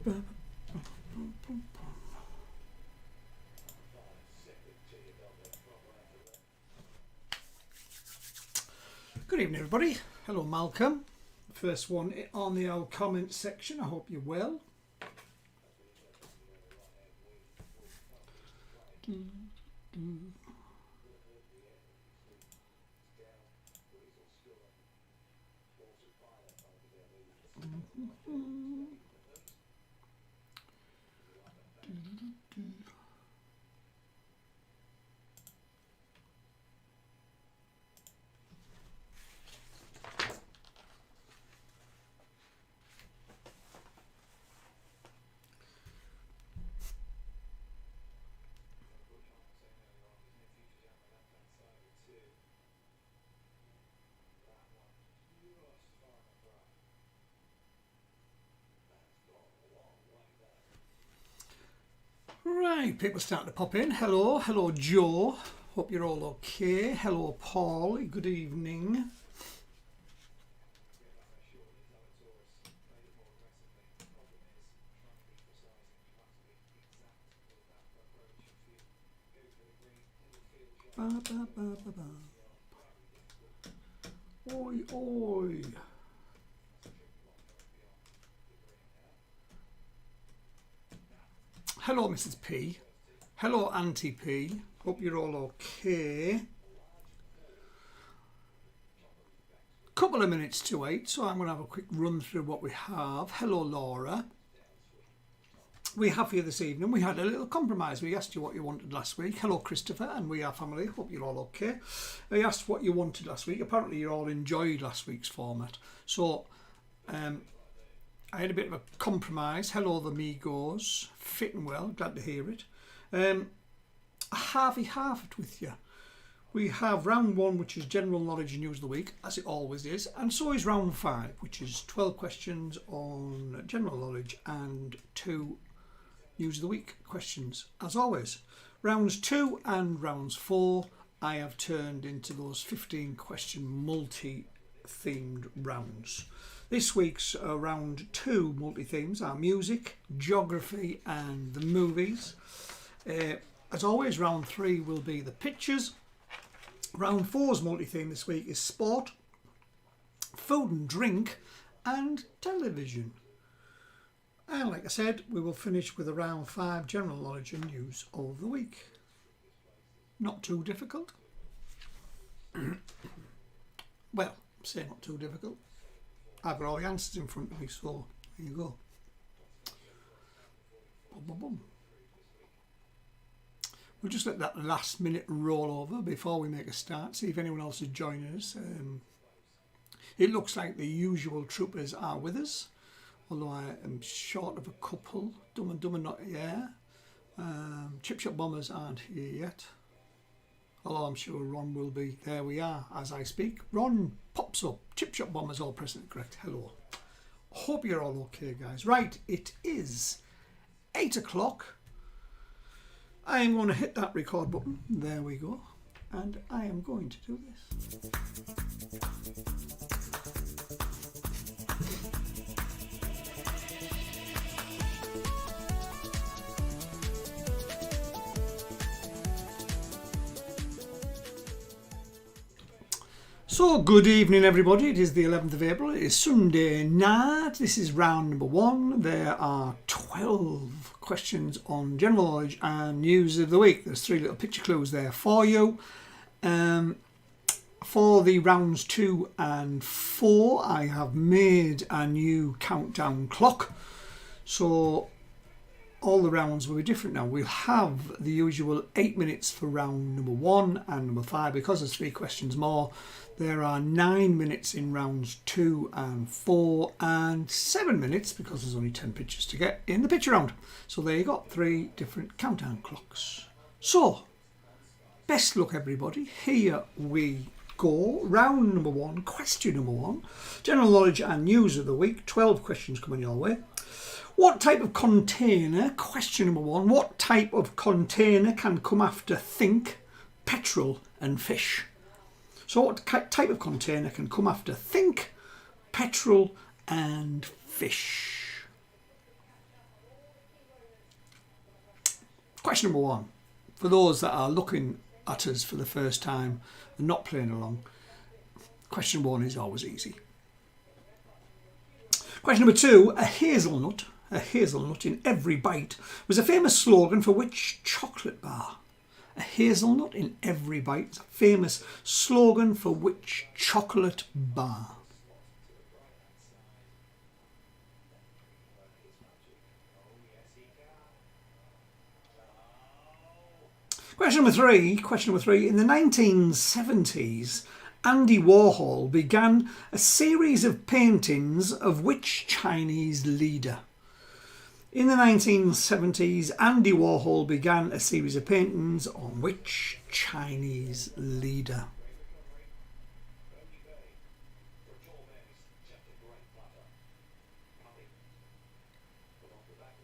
Good evening, everybody. Hello, Malcolm. First one on the old comment section. I hope you're well. Right, people starting to pop in. Hello, hello Joe. Hope you're all okay. Hello Paul, good evening. Ba, ba, ba, ba, ba. Oi, oi. Hello, Mrs. P. Hello, Auntie P. Hope you're all okay. Couple of minutes to 8, so I'm going to have a quick run through what we have. Hello, Laura. We have here this evening, we had a little compromise. We asked you what you wanted last week. Hello, Christopher, and we are family. Hope you're all okay. I asked what you wanted last week. Apparently, you all enjoyed last week's format. So, I had a bit of a compromise. Hello, the Migos. Fit and well. Glad to hear it. Half-it with you. We have round 1, which is general knowledge and news of the week, as it always is. And so is round 5, which is 12 questions on general knowledge and 2 news of the week questions, as always. Rounds 2 and rounds 4, I have turned into those 15 question multi-themed rounds. This week's round 2 multi-themes are music, geography and the movies. As always, round 3 will be the pictures. Round 4's multi-theme this week is sport, food and drink and television. And like I said, we will finish with a round 5 general knowledge and news of the week. Not too difficult. Well, say not too difficult. I've got all the answers in front of me, so there you go. Boom, boom, boom. We'll just let that last minute roll over before we make a start, see if anyone else is joining us. It looks like the usual troopers are with us, although I am short of a couple. Dumb and Dumber not here. Chip Shop Bombers aren't here yet, although I'm sure Ron will be. There we are as I speak. Ron pops up. Chip Shop Bombers all present, correct. Hello. Hope you're all okay, guys. Right, it is 8 o'clock. I am going to hit that record button. There we go. And I am going to do this. So, good evening everybody. It is the 11th of April. It is Sunday night. This is round number 1. There are 12 questions on general knowledge and news of the week. There's 3 little picture clues there for you. For the rounds 2 and 4, I have made a new countdown clock. So all the rounds will be different now. We'll have the usual 8 minutes for round number 1 and number 5. Because there's 3 questions more, there are 9 minutes in rounds 2 and 4 and 7 minutes, because there's only 10 pictures to get, in the picture round. So there you go, 3 different countdown clocks. So, best luck everybody. Here we go. Round number 1, question number 1. General knowledge and news of the week. 12 questions coming your way. What type of container, question number 1, what type of container can come after think, petrol and fish? So what type of container can come after think, petrol and fish? Question number 1. For those that are looking at us for the first time and not playing along, question 1 is always easy. Question number 2. A hazelnut in every bite was a famous slogan for which chocolate bar? A hazelnut in every bite is a famous slogan for which chocolate bar? Question number three. In the 1970s, Andy Warhol began a series of paintings of which Chinese leader? In the 1970s, Andy Warhol began a series of paintings on which Chinese leader?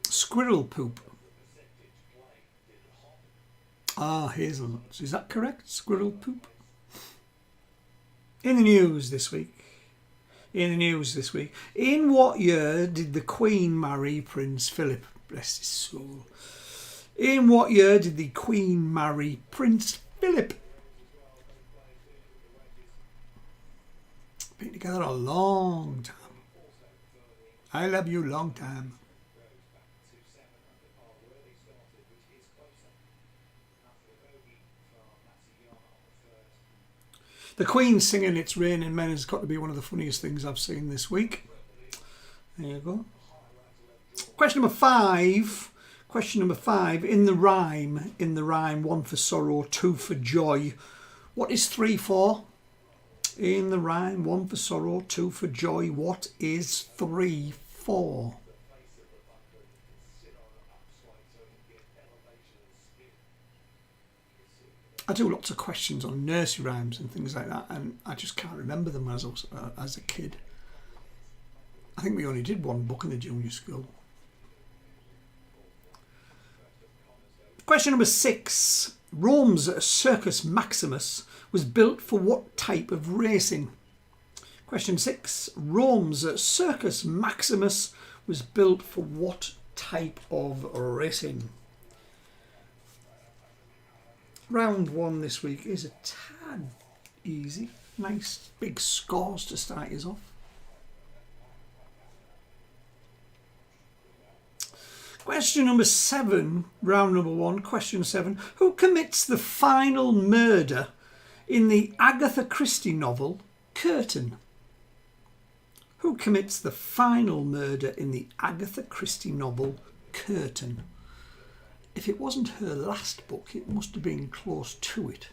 Squirrel poop. Hazelnuts. Is that correct? Squirrel poop. In the news this week. In what year did the Queen marry Prince Philip? Bless his soul. In what year did the Queen marry Prince Philip? Been together a long time. I love you long time. The Queen singing It's Raining Men has got to be one of the funniest things I've seen this week. There you go. Question number 5. In the rhyme, 1 for sorrow, 2 for joy. What is 3 for? In the rhyme, 1 for sorrow, 2 for joy. What is 3 for? I do lots of questions on nursery rhymes and things like that, and I just can't remember them as a kid. I think we only did one book in the junior school. Question number 6. Rome's Circus Maximus was built for what type of racing? Question 6. Rome's Circus Maximus was built for what type of racing? Round 1 this week is a tad easy. Nice big scores to start us off. Question number 7, round number 1, question 7. Who commits the final murder in the Agatha Christie novel Curtain? Who commits the final murder in the Agatha Christie novel Curtain? If it wasn't her last book, it must have been close to it.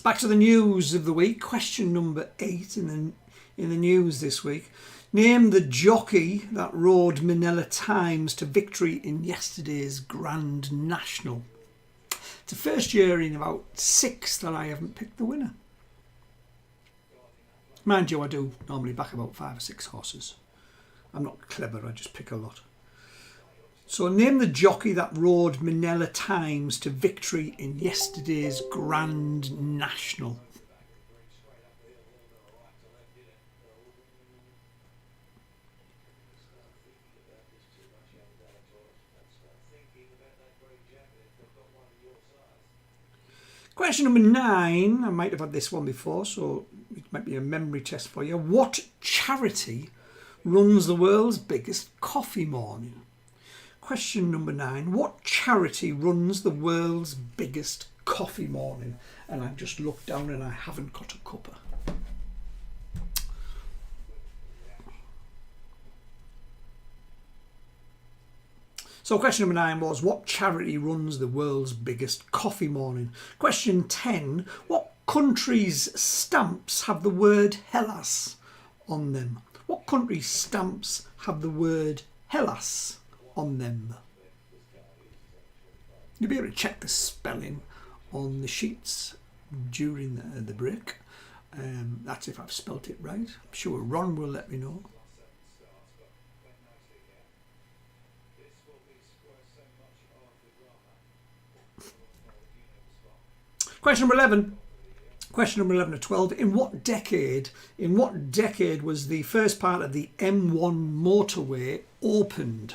Back to the news of the week. Question number 8 in the news this week. Name the jockey that rode Manila Times to victory in yesterday's Grand National. It's the first year in about 6 that I haven't picked the winner. Mind you, I do normally back about 5 or 6 horses. I'm not clever, I just pick a lot. So name the jockey that rode Manila Times to victory in yesterday's Grand National. Question number 9, I might have had this one before, so it might be a memory test for you. What charity runs the world's biggest coffee morning? Question number 9, what charity runs the world's biggest coffee morning? And I've just looked down and I haven't got a cuppa. So question number 9 was, what charity runs the world's biggest coffee morning? Question 10, what country's stamps have the word Hellas on them? What country's stamps have the word Hellas on them? You'll be able to check the spelling on the sheets during the break. That's if I've spelt it right. I'm sure Ron will let me know. Question number 11. Question number 11 of 12. In what decade was the first part of the M1 motorway opened?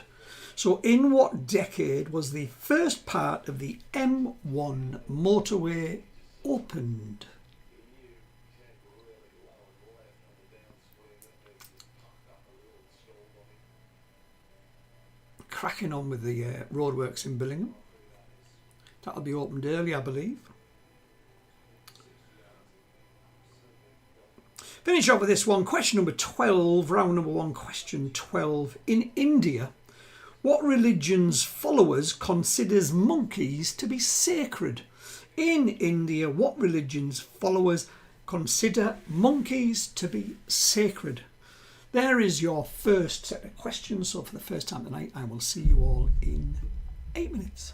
So in what decade was the first part of the M1 motorway opened? Cracking on with the roadworks in Billingham. That'll be opened early, I believe. Finish off with this one. Question number 12, round number 1, question 12. In India, what religion's followers considers monkeys to be sacred? In India, what religion's followers consider monkeys to be sacred? There is your first set of questions. So for the first time tonight, I will see you all in 8 minutes.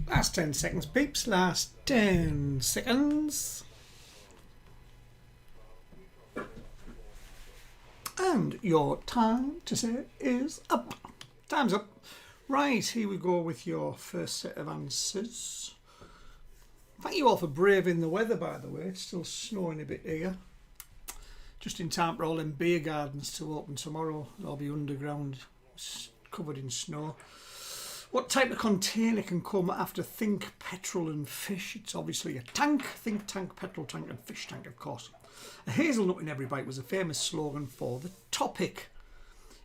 Last 10 seconds, peeps. Last 10 seconds. And your time to say is up. Time's up. Right, here we go with your first set of answers. Thank you all for braving the weather, by the way. It's still snowing a bit here. Just in time for all them beer gardens to open tomorrow. They'll be underground, covered in snow. What type of container can come after think, petrol and fish? It's obviously a tank. Think tank, petrol tank and fish tank, of course. A hazelnut in every bite was a famous slogan for the topic.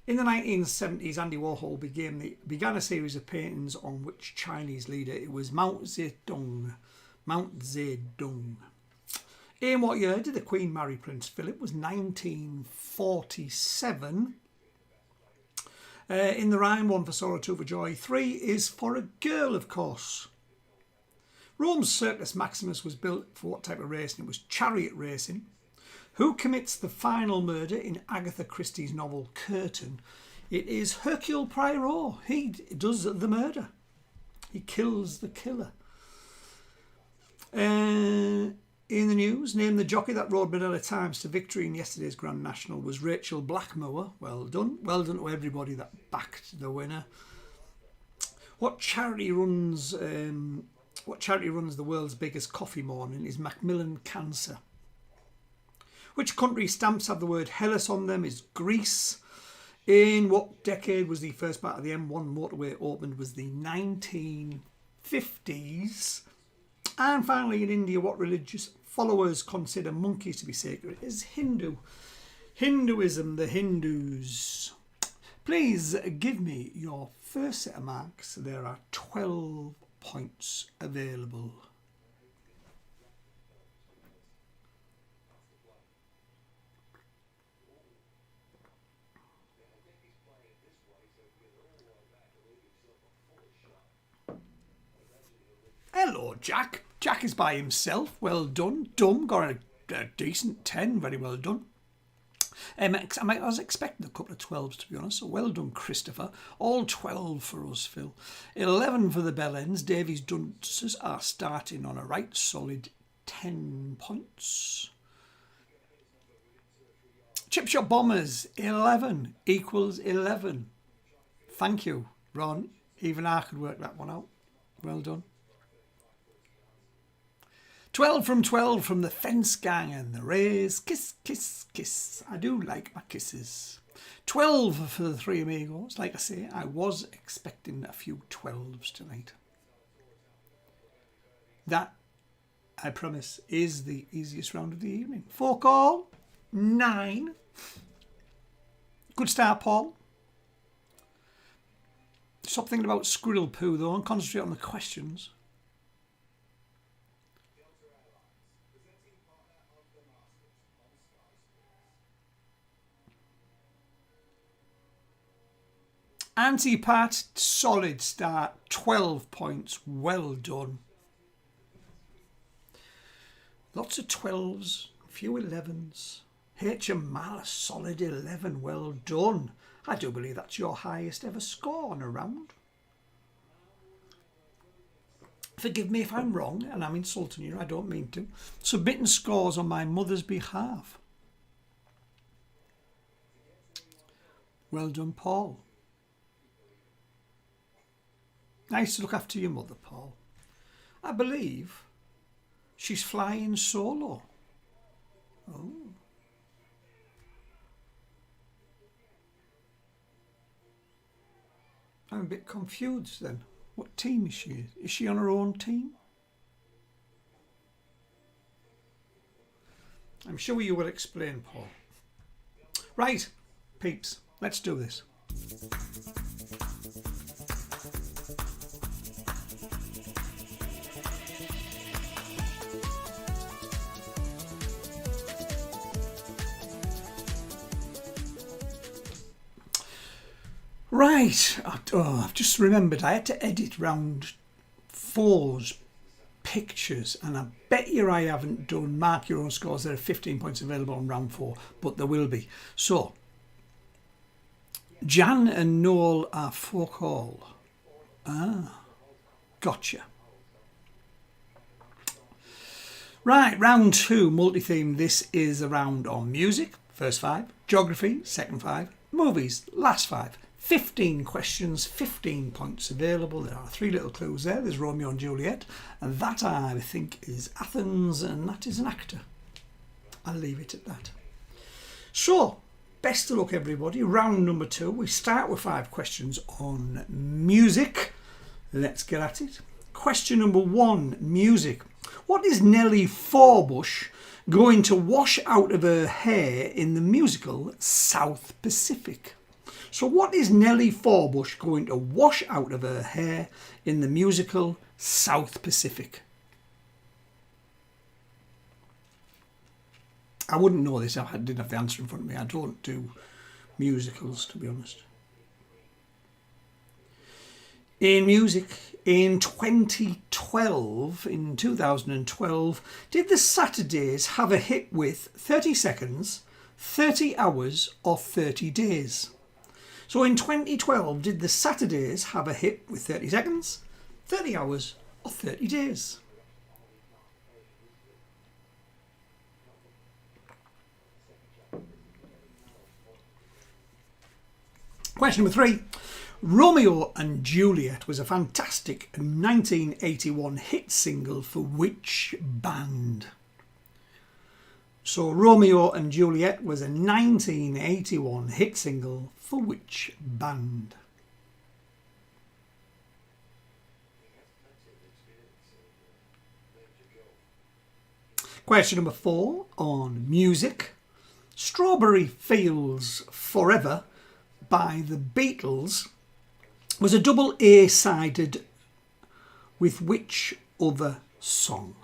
In the 1970s, Andy Warhol began a series of paintings on which Chinese leader? It was Mao Zedong. Mount Zedong. In what year did the Queen marry Prince Philip? Was 1947. In the rhyme, 1 for sorrow, 2 for joy, 3 is for a girl, of course. Rome's Circus Maximus was built for what type of racing? It was chariot racing. Who commits the final murder in Agatha Christie's novel Curtain? It is Hercule Poirot. He does the murder. He kills the killer. In the news, name the jockey that rode Manila Times to victory in yesterday's Grand National. Was Rachel Blackmore. Well done. Well done to everybody that backed the winner. What charity runs the world's biggest coffee morning? Is Macmillan Cancer. Which country stamps have the word Hellas on them? Is Greece. In what decade was the first part of the M1 motorway opened? Was the 1950s. And finally, in India, what religious followers consider monkeys to be sacred? Is Hindu. Hinduism, the Hindus. Please give me your first set of marks. There are 12 points available. Hello, Jack. Jack is by himself. Well done. Dumb got a decent 10. Very well done. I was expecting a couple of 12s, to be honest. So well done, Christopher. All 12 for us, Phil. 11 for the Bellends. Davies Dunces are starting on a right solid 10 points. Chip Shop Bombers, 11 equals 11. Thank you, Ron. Even I could work that one out. Well done. 12 from the Fence Gang and the Rays. Kiss, kiss, kiss. I do like my kisses. 12 for the Three Amigos. Like I say, I was expecting a few 12s tonight. That, I promise, is the easiest round of the evening. 4 call, 9. Good start, Paul. Stop thinking about squirrel poo, though, and concentrate on the questions. Anti-Pat, solid start, 12 points, well done. Lots of 12s, a few 11s. HML, a solid 11, well done. I do believe that's your highest ever score on a round. Forgive me if I'm wrong, and I'm insulting you, I don't mean to. Submitting scores on my mother's behalf. Well done, Paul. Nice to look after your mother, Paul. I believe she's flying solo. Oh. I'm a bit confused then. What team is she? Is she on her own team? I'm sure you will explain, Paul. Right, peeps, let's do this. Right, I've just remembered I had to edit round 4's pictures, and I bet you I haven't done mark your own scores. There are 15 points available on round 4, but there will be. So, Jan and Noel are 4 call. Gotcha. Right, round 2, multi-theme. This is a round on music, first 5, geography, second 5, movies, last 5. 15 questions, 15 points available. There are 3 little clues there. There's Romeo and Juliet, and that I think is Athens, and that is an actor. I'll leave it at that. So, best of luck everybody. Round number 2. We start with 5 questions on music. Let's get at it. Question number 1, music. What is Nellie Forbush going to wash out of her hair in the musical South Pacific? So what is Nellie Forbush going to wash out of her hair in the musical South Pacific? I wouldn't know this if I didn't have the answer in front of me. I don't do musicals, to be honest. In music, in 2012, did the Saturdays have a hit with 30 seconds, 30 hours or 30 days? So in 2012, did the Saturdays have a hit with 30 seconds, 30 hours or 30 days? Question number 3. Romeo and Juliet was a fantastic 1981 hit single for which band? So Romeo and Juliet was a 1981 hit single for which band? Question number 4 on music. Strawberry Fields Forever by the Beatles was a double A-sided with which other song?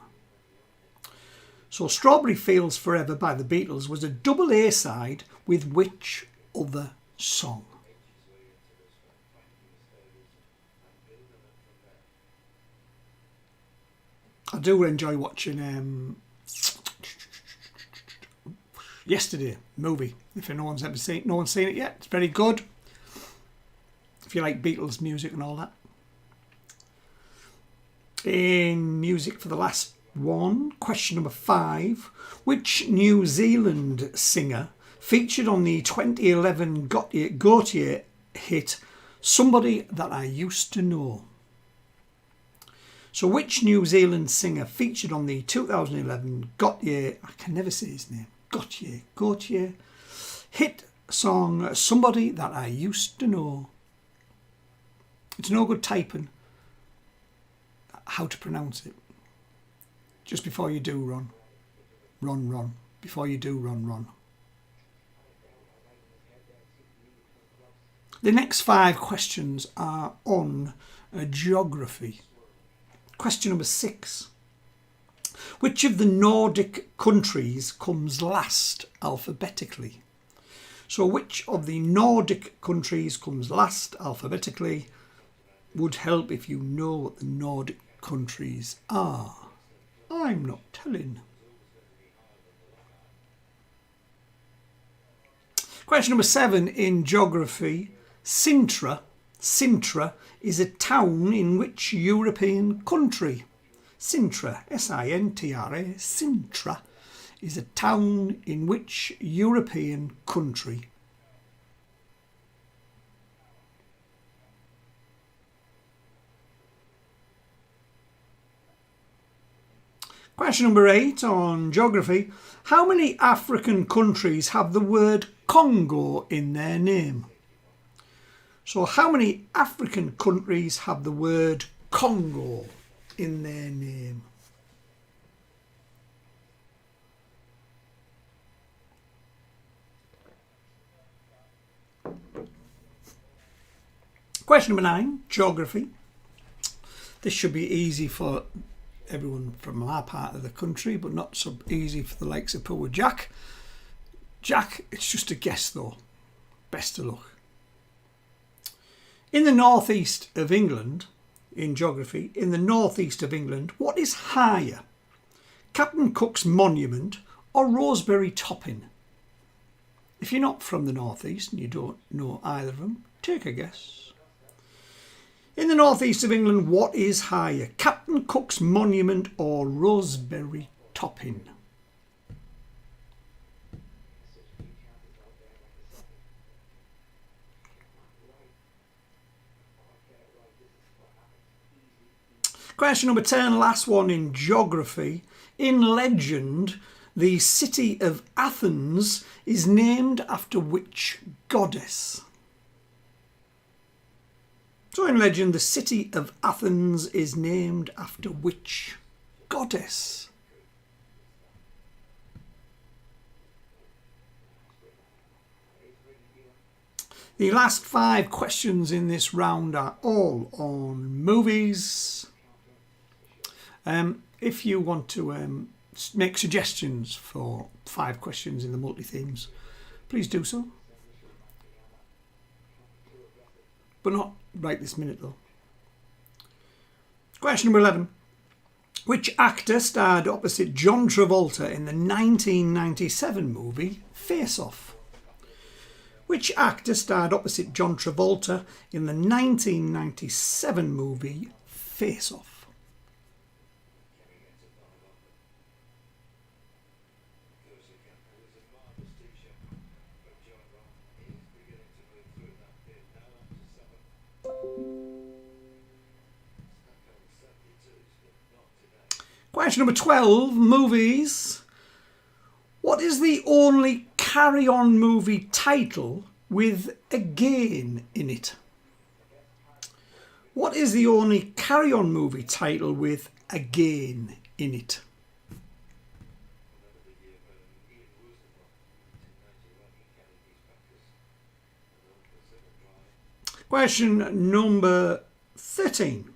So Strawberry Fields Forever by the Beatles was a double A-side with which other song? I do enjoy watching Yesterday movie. If no one's seen it yet, it's very good. If you like Beatles music and all that. In music for the last one, question number 5. Which New Zealand singer featured on the 2011 Gautier hit Somebody That I Used to Know? So which New Zealand singer featured on the 2011 Gautier, I can never say his name, Gautier hit song Somebody That I Used to Know? It's no good typing how to pronounce it. Just before you do, run. Before you do, run. The next 5 questions are on geography. Question number 6. Which of the Nordic countries comes last alphabetically? So which of the Nordic countries comes last alphabetically? Would help if you know what the Nordic countries are. I'm not telling. Question number 7 in geography. Sintra is a town in which European country? Sintra, S-I-N-T-R-A, Sintra is a town in which European country? Question number 8 on geography. How many African countries have the word Congo in their name? So how many African countries have the word Congo in their name? Question number 9, geography. This should be easy for everyone from our part of the country, but not so easy for the likes of poor Jack. Jack, it's just a guess though. Best of luck. In the northeast of England, in geography, in the northeast of England, what is higher? Captain Cook's Monument or Rosebery Topping? If you're not from the northeast and you don't know either of them, take a guess. In the northeast of England, what is higher, Captain Cook's Monument or Rosebery Topping? Question number 10, last one in geography. In legend, the city of Athens is named after which goddess? So in legend, the city of Athens is named after which goddess? The last 5 questions in this round are all on movies. If you want to make suggestions for 5 questions in the multi-themes, please do so. But not right this minute though. Question number 11. Which actor starred opposite John Travolta in the 1997 movie Face Off? Which actor starred opposite John Travolta in the 1997 movie Face Off? Question number 12, movies. What is the only Carry On movie title with again in it? What is the only Carry On movie title with again in it? Question number 13,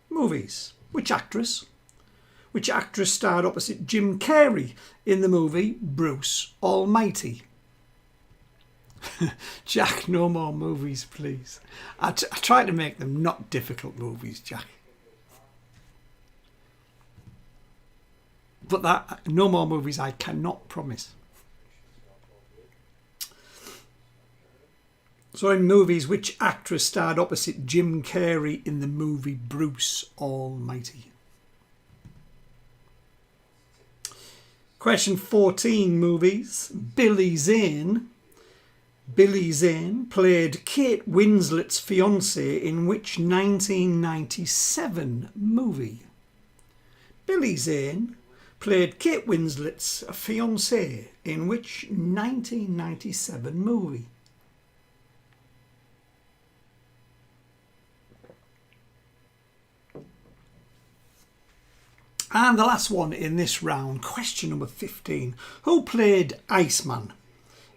movies. Which actress starred opposite Jim Carrey in the movie Bruce Almighty? Jack, no more movies, please. I try to make them not difficult movies, Jack. But that no more movies I cannot promise. So in movies, which actress starred opposite Jim Carrey in the movie Bruce Almighty? Question 14, movies. Billy Zane played Kate Winslet's fiancé in which 1997 movie? Billy Zane played Kate Winslet's fiancé in which 1997 movie? And the last one in this round, question number 15. Who played Iceman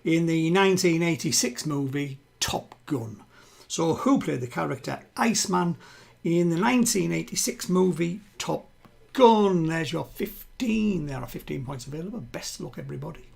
in the 1986 movie Top Gun? So who played the character Iceman in the 1986 movie Top Gun? There's your 15. There are 15 points available. Best of luck, everybody.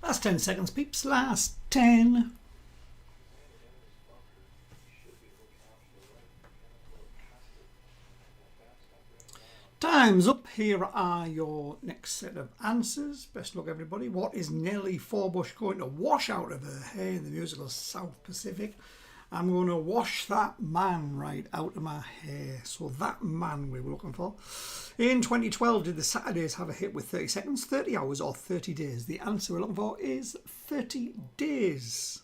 Last 10 seconds, peeps. Last 10. Time's up. Here are your next set of answers. Best luck, everybody. What is Nellie Forbush going to wash out of her hair in the musical South Pacific? I'm going to wash that man right out of my hair. So that man we were looking for. In 2012, did the Saturdays have a hit with 30 seconds, 30 hours or 30 days? The answer we're looking for is 30 days.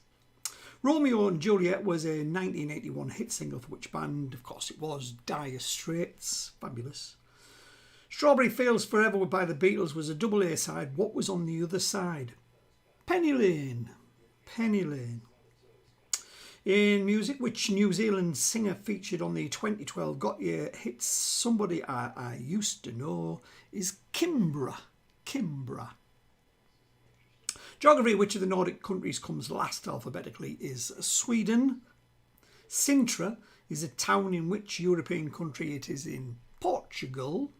Romeo and Juliet was a 1981 hit single for which band? Of course it was Dire Straits. Fabulous. Strawberry Fields Forever by the Beatles was a double A side. What was on the other side? Penny Lane. Penny Lane. In music, which New Zealand singer featured on the 2012 Got Your Hits Somebody I Used to Know is Kimbra. Kimbra. Geography, which of the Nordic countries comes last alphabetically, is Sweden. Sintra is a town in which European country? It is in Portugal.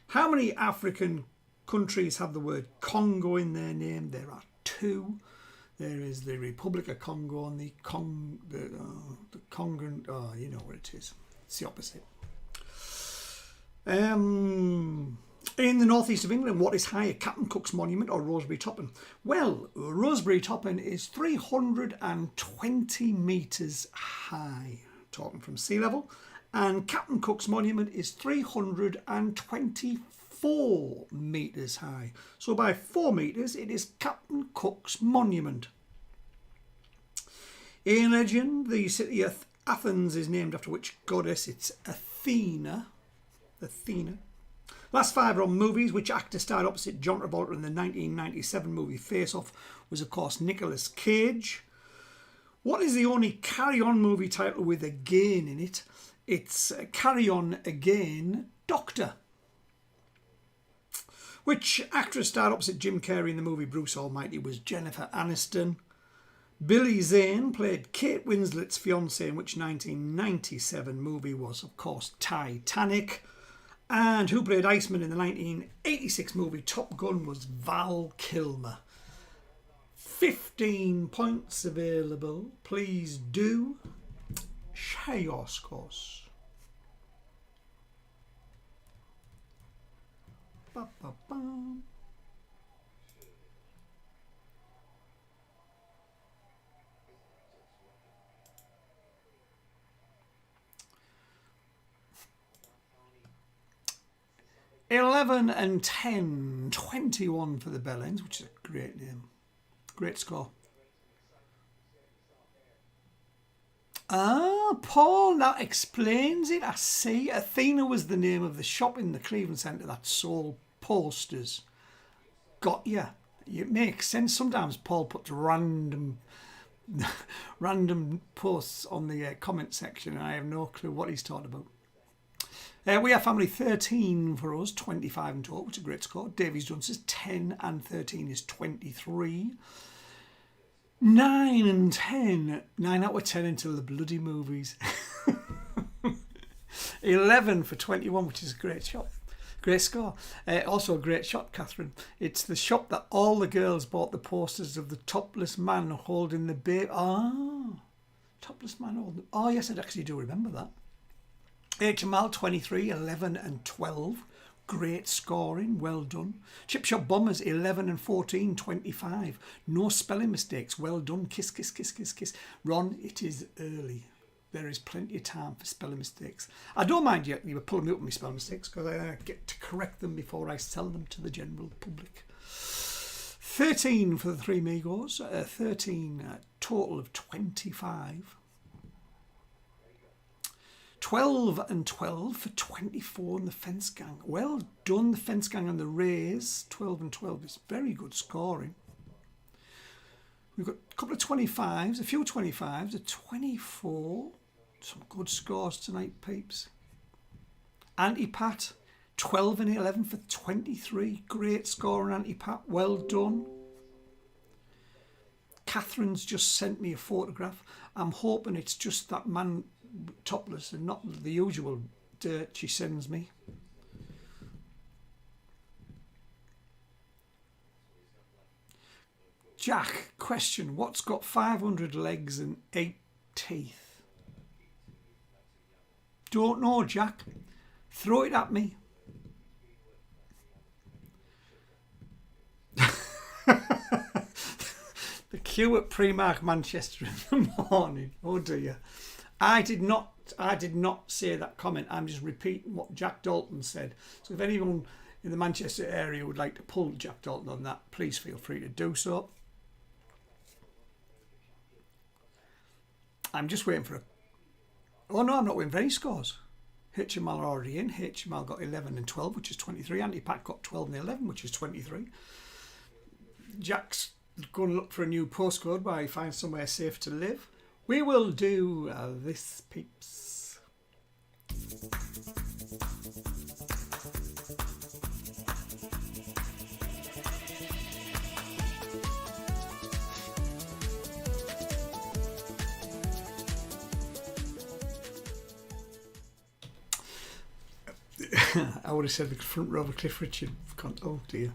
How many African countries have the word Congo in their name? There are 2. There is the Republic of Congo and the Congo. Oh, you know what it is. It's the opposite. In the northeast of England, what is higher, Captain Cook's Monument or Rosebery Topping? Well, Rosebery Topping is 320 metres high, talking from sea level. And Captain Cook's Monument is 324 metres high. So by 4 metres, it is Captain Cook's Monument. In legend, the city of Athens is named after which goddess? It's Athena. Athena. Last 5 are on movies. Which actor starred opposite John Travolta in the 1997 movie Face Off? Was, of course, Nicolas Cage. What is the only Carry On movie title with again in it? It's Carry On Again, Doctor. Which actress starred opposite Jim Carrey in the movie Bruce Almighty? Was Jennifer Aniston. Billy Zane played Kate Winslet's fiancé in which 1997 movie? Was, of course, Titanic. And who played Iceman in the 1986 movie Top Gun? Was Val Kilmer. 15 points available. Please do share your scores. Ba, ba, ba. $11 and $10, 21 for the Bellends, which is a great name. Great score. Ah, Paul, that explains it. I see. Athena was the name of the shop in the Cleveland Centre that sold posters. Got ya. It makes sense. Sometimes Paul puts random posts on the comment section and I have no clue what he's talking about. We are family 13 for us, 25 in total, which is a great score. Davies Dunn says 10 and 13 is 23. 9 and 10. 9 out of 10 until the bloody movies. 11 for 21, which is a great shot. Great score. Also a great shot, Catherine. It's the shop that all the girls bought the posters of the topless man holding the baby. Ah, topless man holding. Oh, yes, I actually do remember that. HML 23, 11 and 12. Great scoring, well done. Chip Shop Bombers 11 and 14, 25. No spelling mistakes, well done. Kiss, kiss, kiss, kiss, kiss. Ron, it is early. There is plenty of time for spelling mistakes. I don't mind you were pulling me up with my spelling mistakes because I get to correct them before I sell them to the general public. 13 for the Three Migos, 13 total of 25. 12 and 12 for 24 in the Fence Gang. Well done, the Fence Gang and the Rays. 12 and 12 is very good scoring. We've got a couple of 25s, a few 25s, a 24. Some good scores tonight, peeps. Anti-Pat, 12 and 11 for 23. Great score on Anti-Pat, well done. Catherine's just sent me a photograph. I'm hoping it's just that man topless and not the usual dirt she sends me. Jack, question. What's got 500 legs and 8 teeth? Don't know, Jack. Throw it at me. The queue at Primark Manchester in the morning. Oh dear. I did not say that comment. I'm just repeating what Jack Dalton said. So if anyone in the Manchester area would like to pull Jack Dalton on that, please feel free to do so. I'm just waiting for a... Oh no, I'm not waiting for any scores. HML are already in. HML got 11 and 12, which is 23. Antipack got 12 and 11, which is 23. Jack's going to look for a new postcode while he finds somewhere safe to live. We will do this, peeps. I would have said the front row of Cliff Richard. Oh dear.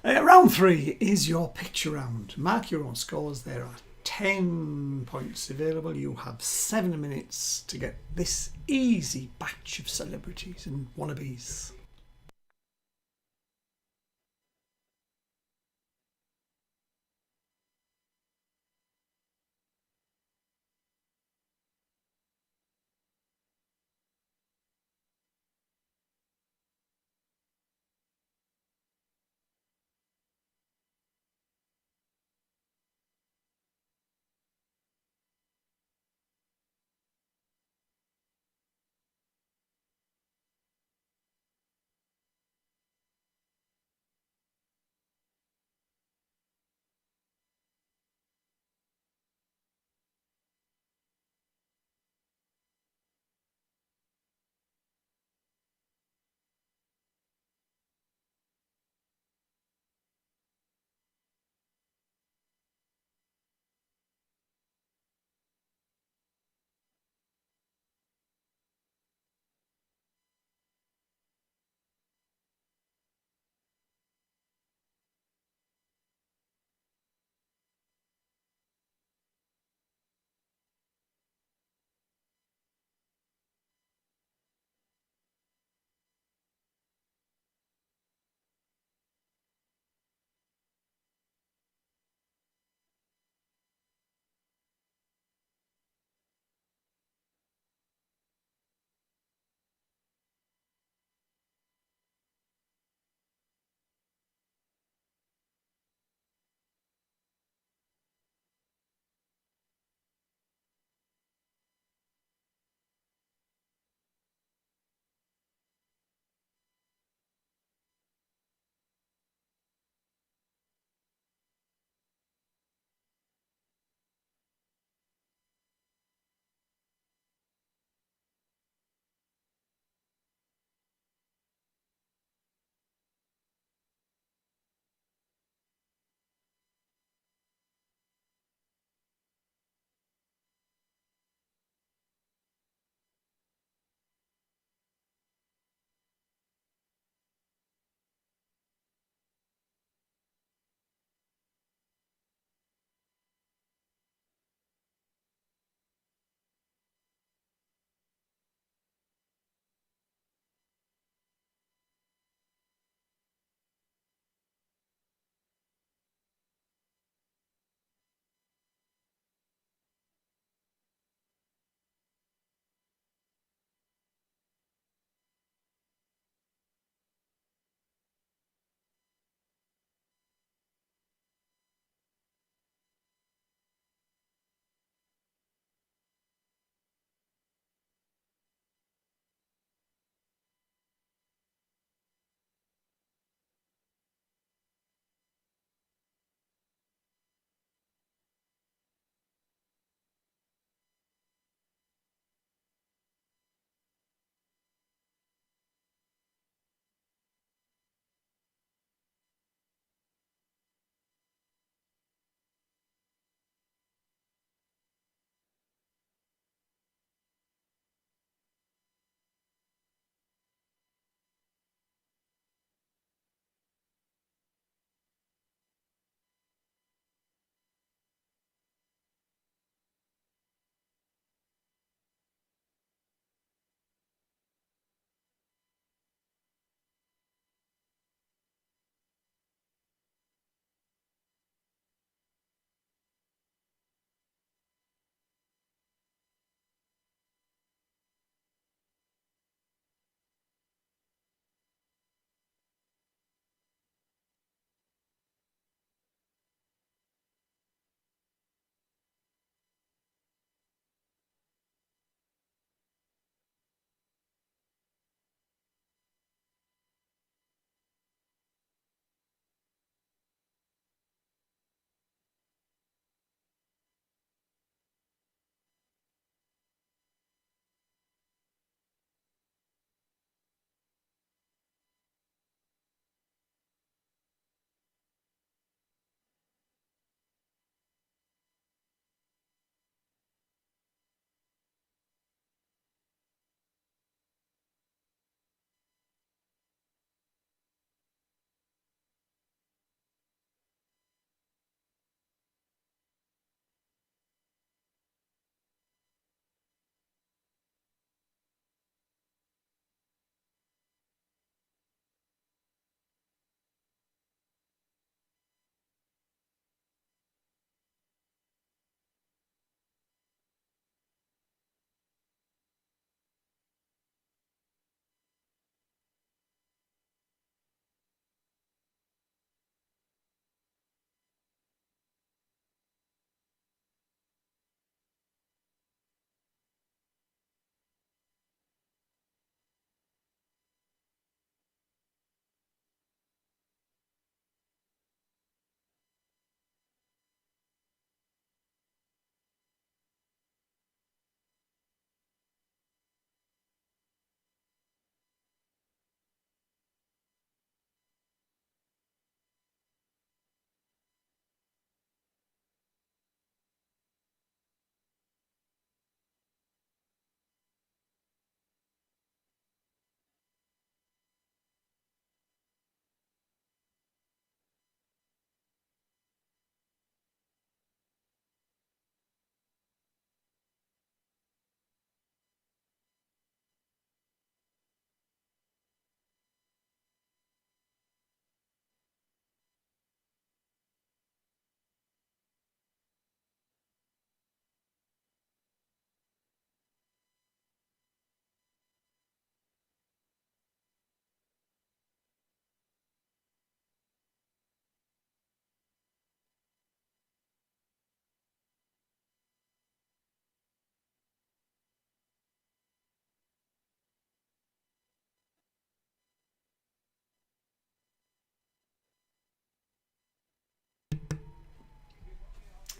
Round 3 is your picture round. Mark your own scores. There are 10 points available. You have 7 minutes to get this easy batch of celebrities and wannabes.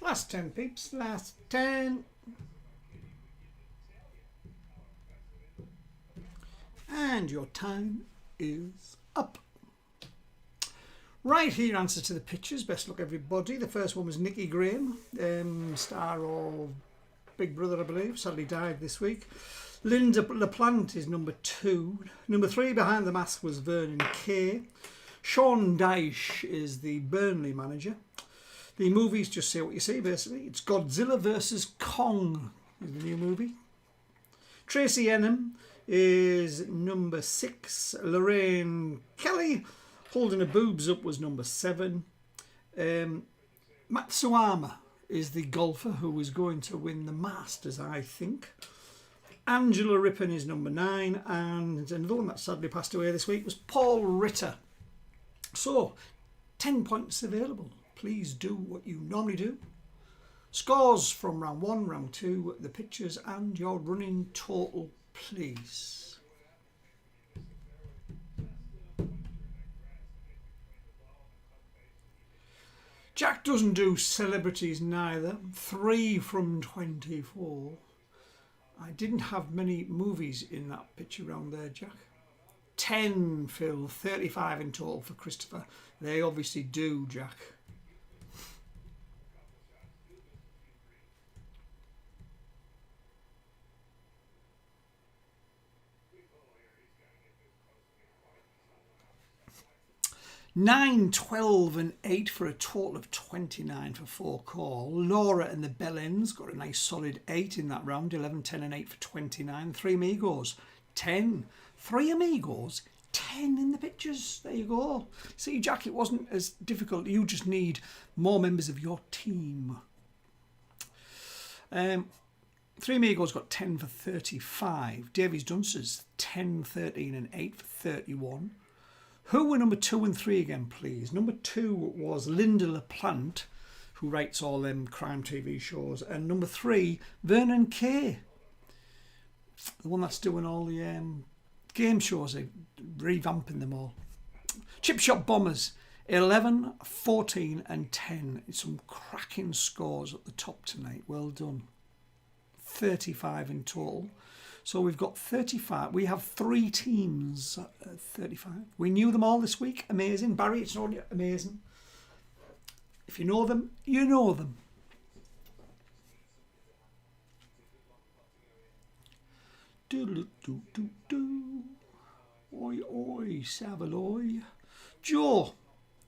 Last 10 peeps, last 10. And your time is up. Right, here, answer to the pictures. Best luck, everybody. The first one was Nikki Graham, star of Big Brother, I believe. Sadly died this week. Linda LaPlante is number 2. Number 3 behind the mask was Vernon Kay. Sean Dyche is the Burnley manager. The movies, just say what you see, basically. It's Godzilla vs. Kong is the new movie. Tracy Enham is number 6. Lorraine Kelly, holding her boobs up, was number 7. Matsuyama is the golfer who is going to win the Masters, I think. Angela Rippon is number 9. And another one that sadly passed away this week was Paul Ritter. So, 10 points available. Please do what you normally do. Scores from round 1, round 2, the pictures and your running total, please. Jack doesn't do celebrities neither. 3 from 24. I didn't have many movies in that picture round there, Jack. 10, Phil. 35 in total for Christopher. They obviously do, Jack. Nine, 12 and 8 for a total of 29 for 4 call. Laura and the Bellends got a nice solid 8 in that round. 11, 10 and 8 for 29. 3 amigos, 10. 3 amigos, 10 in the pictures. There you go. See, Jack, it wasn't as difficult. You just need more members of your team. 3 amigos got 10 for 35. Davies Dunces, 10, 13 and 8 for 31. Who were number 2 and 3 again, please? Number 2 was Linda LaPlante, who writes all them crime TV shows. And number 3, Vernon Kay, the one that's doing all the game shows, revamping them all. Chip Shop Bombers, 11, 14 and 10. Some cracking scores at the top tonight. Well done. 35 in total. So we've got 35. We have 3 teams, 35. We knew them all this week. Amazing. Barry, it's not amazing. If you know them, you know them. Do-do-do-do-do. Oi, oi, Savaloy. Joe,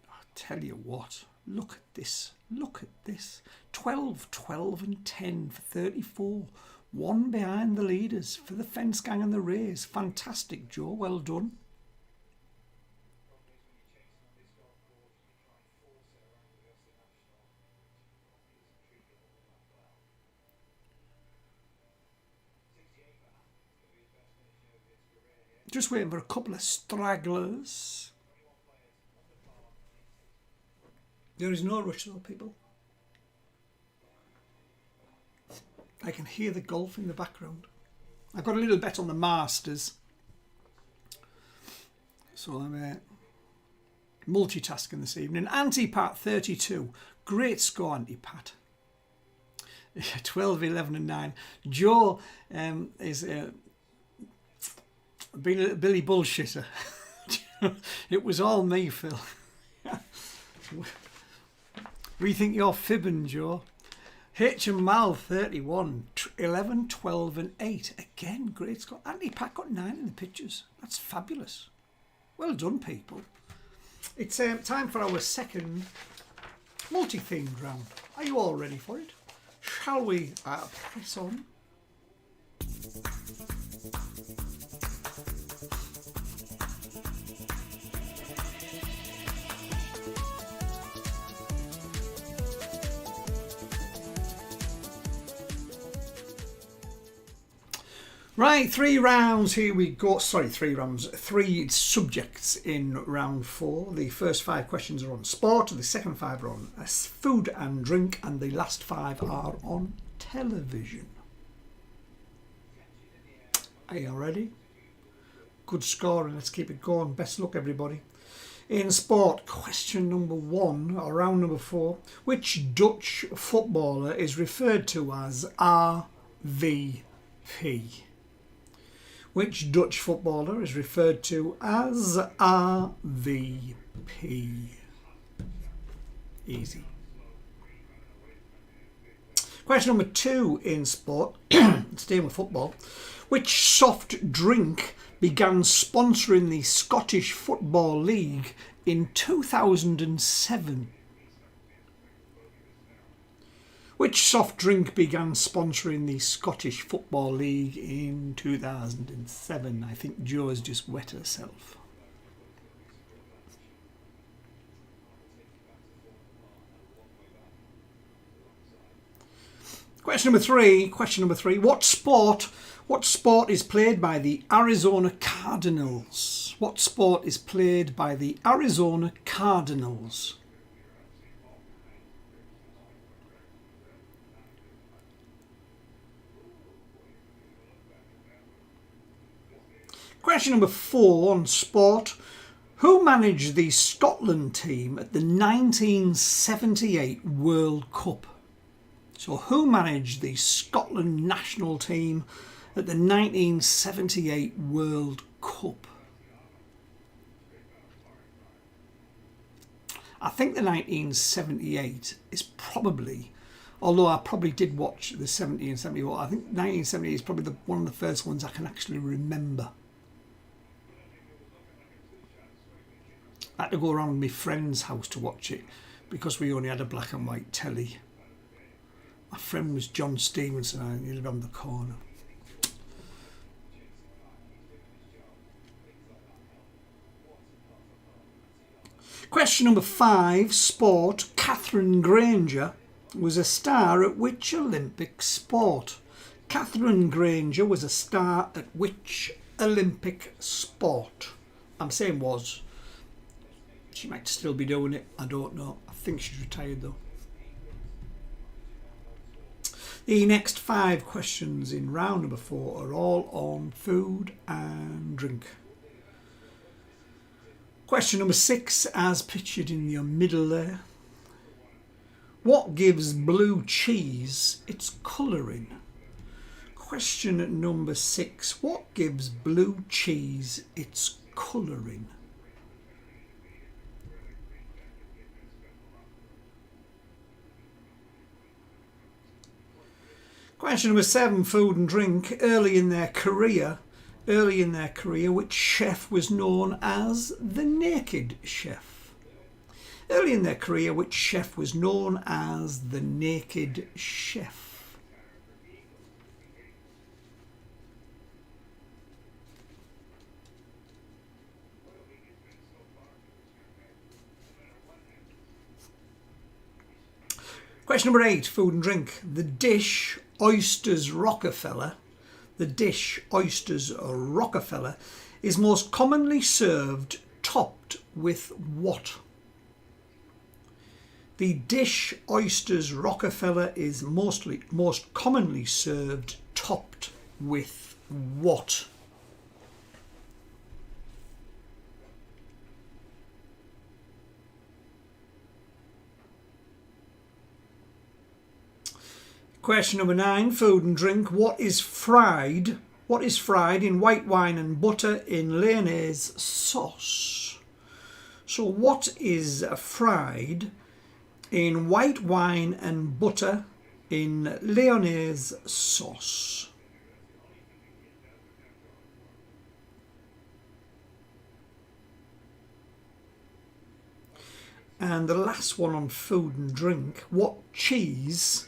I'll tell you what. Look at this. Look at this. 12, 12 and 10 for 34. 1 behind the leaders for the Fence Gang and the Rays. Fantastic, Joe. Well done. Just waiting for a couple of stragglers. There is no rush though, people. I can hear the golf in the background. I got a little bet on the Masters. So I'm multitasking this evening. Anti-Pat 32. Great score, Anti-Pat. 12, 11 and 9. Joe is being a little Billy bullshitter. It was all me, Phil. We think you're fibbing, Joe. H and Mal 31, 11, 12 and 8. Again, great score. Anti-Pat got 9 in the pictures. That's fabulous. Well done, people. It's time for our second multi-themed round. Are you all ready for it? Shall we press on? Right, 3 rounds, here we go. Sorry, 3 rounds. 3 subjects in round 4. The first 5 questions are on sport, the second 5 are on food and drink, and the last 5 are on television. Are you ready? Good scoring, let's keep it going. Best luck, everybody. In sport, question number 1, or round number 4. Which Dutch footballer is referred to as RVP? Which Dutch footballer is referred to as RVP? Easy. Question number 2 in sport, staying with football. Which soft drink began sponsoring the Scottish Football League in 2007? Which soft drink began sponsoring the Scottish Football League in 2007? I think Jo has just wet herself. Question number 3. What sport is played by the Arizona Cardinals? What sport is played by the Arizona Cardinals? Question number 4 on sport. Who managed the Scotland team at the 1978 World Cup? So who managed the Scotland national team at the 1978 World Cup? I think the 1978 is probably, although I probably did watch the 70 and 71, I think 1978 is probably one of the first ones I can actually remember. I had to go around my friend's house to watch it because we only had a black and white telly. My friend was John Stevenson and he lived on the corner. Question number 5, sport. Catherine Granger was a star at which Olympic sport? Catherine Granger was a star at which Olympic sport? I'm saying was. She might still be doing it, I don't know. I think she's retired though. The next 5 questions in round number 4 are all on food and drink. Question number 6, as pictured in your middle there. What gives blue cheese its colouring? Question number 6, what gives blue cheese its colouring? Question number 7, food and drink. Early in their career, which chef was known as the Naked Chef? Early in their career, which chef was known as the Naked Chef? Question number 8, food and drink. The dish Oysters Rockefeller is most commonly served topped with what? The dish Oysters Rockefeller is most commonly served topped with what? Question number 9, food and drink. What is fried in white wine and butter in Lyonnaise sauce? So what is fried in white wine and butter in Lyonnaise sauce? And the last one on food and drink. What cheese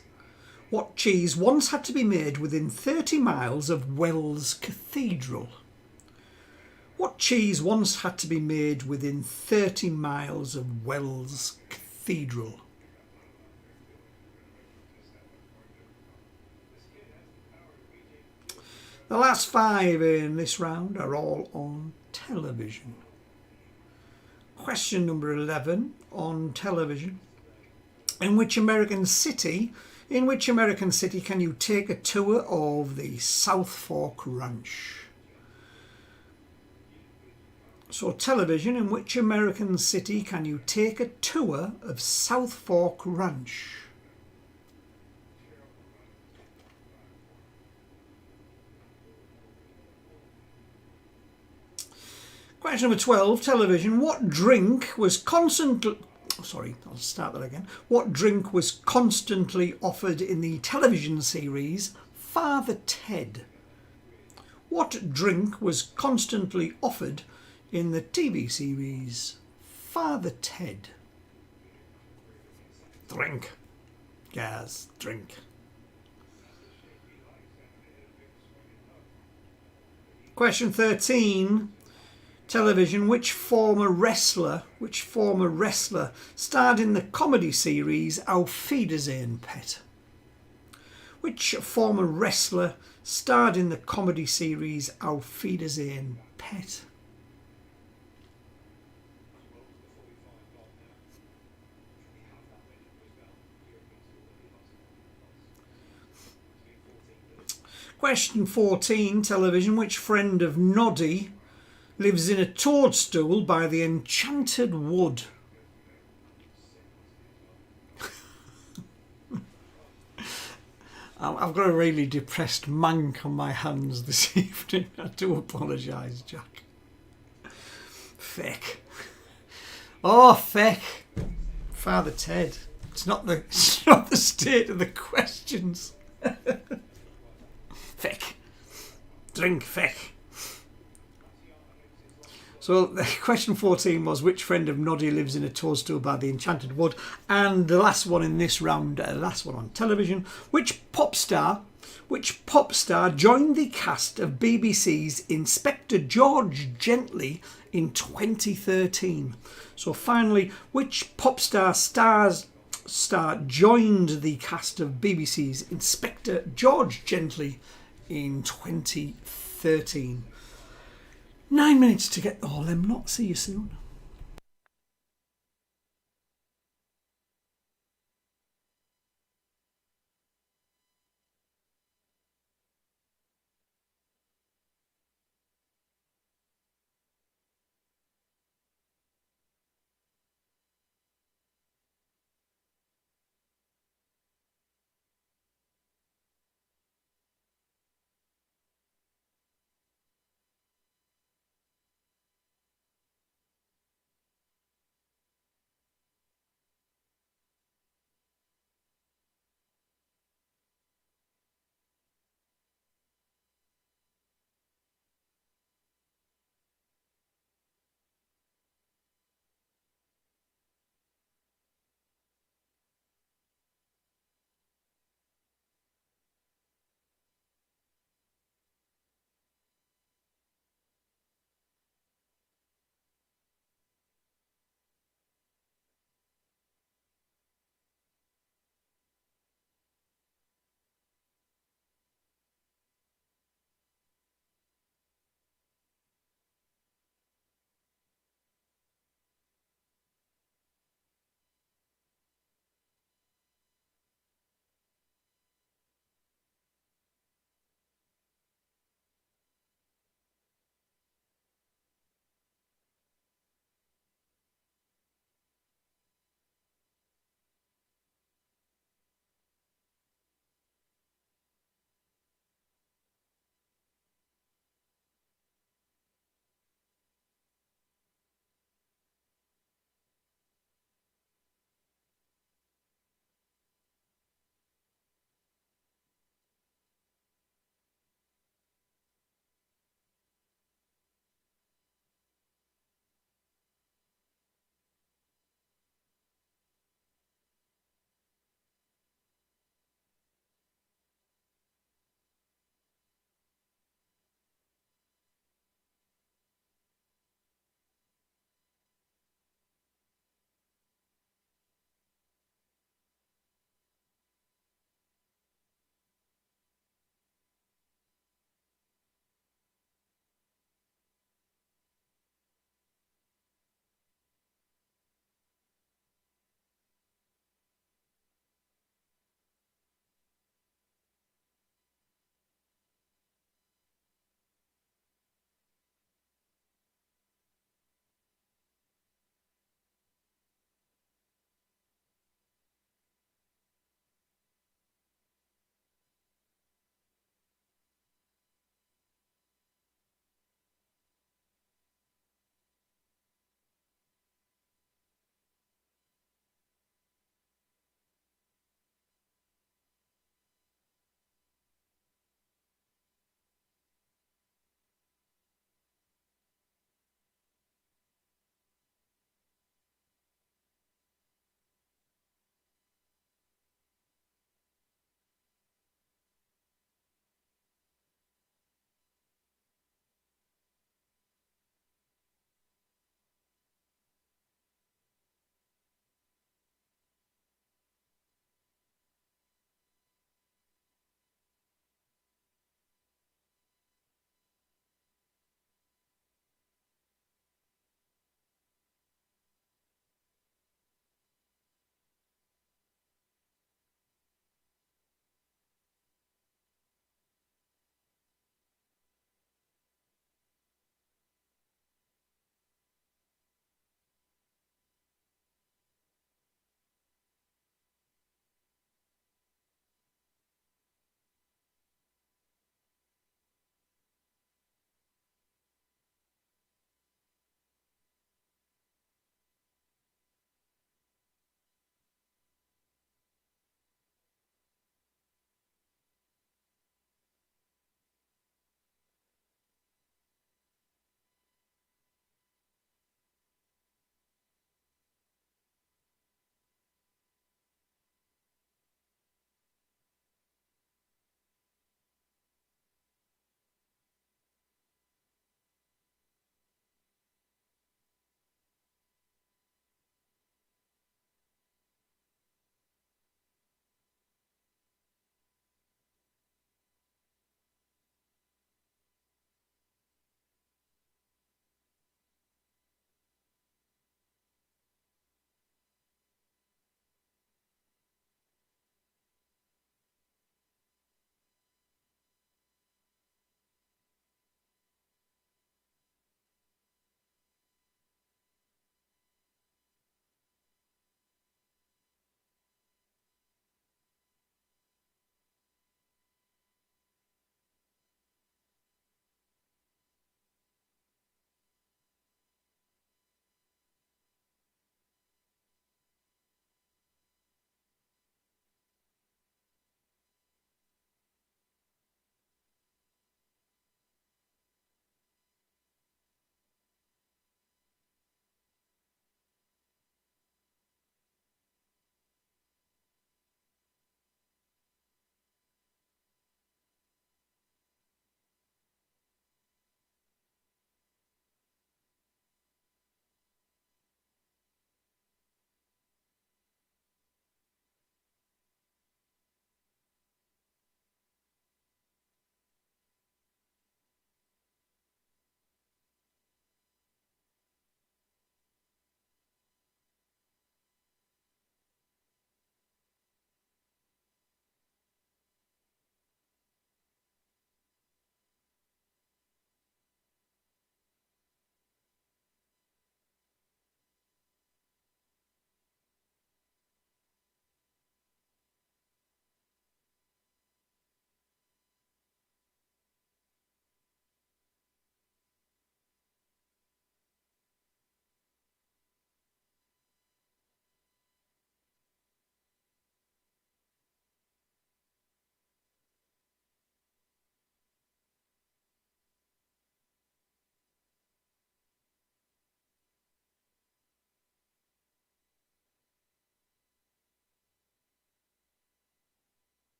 once had to be made within 30 miles of Wells Cathedral? What cheese once had to be made within 30 miles of Wells Cathedral? The last 5 in this round are all on television. Question number 11 on television. In which American city can you take a tour of the South Fork Ranch? So television, in which American city can you take a tour of South Fork Ranch? Question number 12, television. What drink was constantly... Sorry, I'll start that again. What drink was constantly offered in the television series Father Ted? What drink was constantly offered in the TV series Father Ted? Drink. Gas. Drink. Question 13. Television, which former wrestler starred in the comedy series Auf Wiedersehen, Pet? Which former wrestler starred in the comedy series Auf Wiedersehen, Pet? Question 14, television, which friend of Noddy lives in a toadstool by the enchanted wood? I've got a really depressed mank on my hands this evening. I do apologise, Jack. Feck. Oh, feck. Father Ted. It's not the state of the questions. Feck. Drink, feck. So question 14 was, which friend of Noddy lives in a toadstool by the enchanted wood? And the last one in this round, last one on television, which pop star joined the cast of BBC's Inspector George Gently in 2013? So finally, which pop star joined the cast of BBC's Inspector George Gently in 2013? 9 minutes to get all them not. See you soon.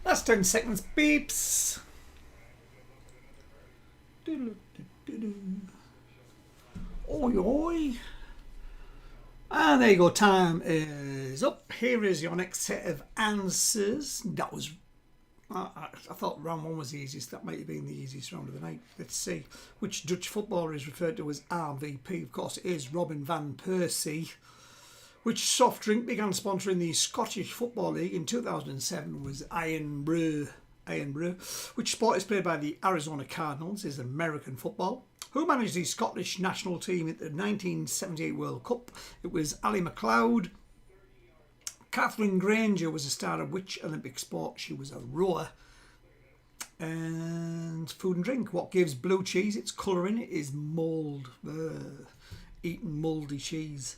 Last 10 seconds, beeps. Oi, oi. And there you go, time is up. Here is your next set of answers. That was, I thought round one was the easiest. That might have been the easiest round of the night. Let's see. Which Dutch footballer is referred to as RVP? Of course, it is Robin van Persie. Which soft drink began sponsoring the Scottish Football League in 2007 was Iron Brew. Which sport is played by the Arizona Cardinals is American football. Who managed the Scottish national team at the 1978 World Cup? It was Ali MacLeod. Catherine Granger was a star of which Olympic sport? She was a rower. And food and drink. What gives blue cheese its colour in it is mould. Eating mouldy cheese.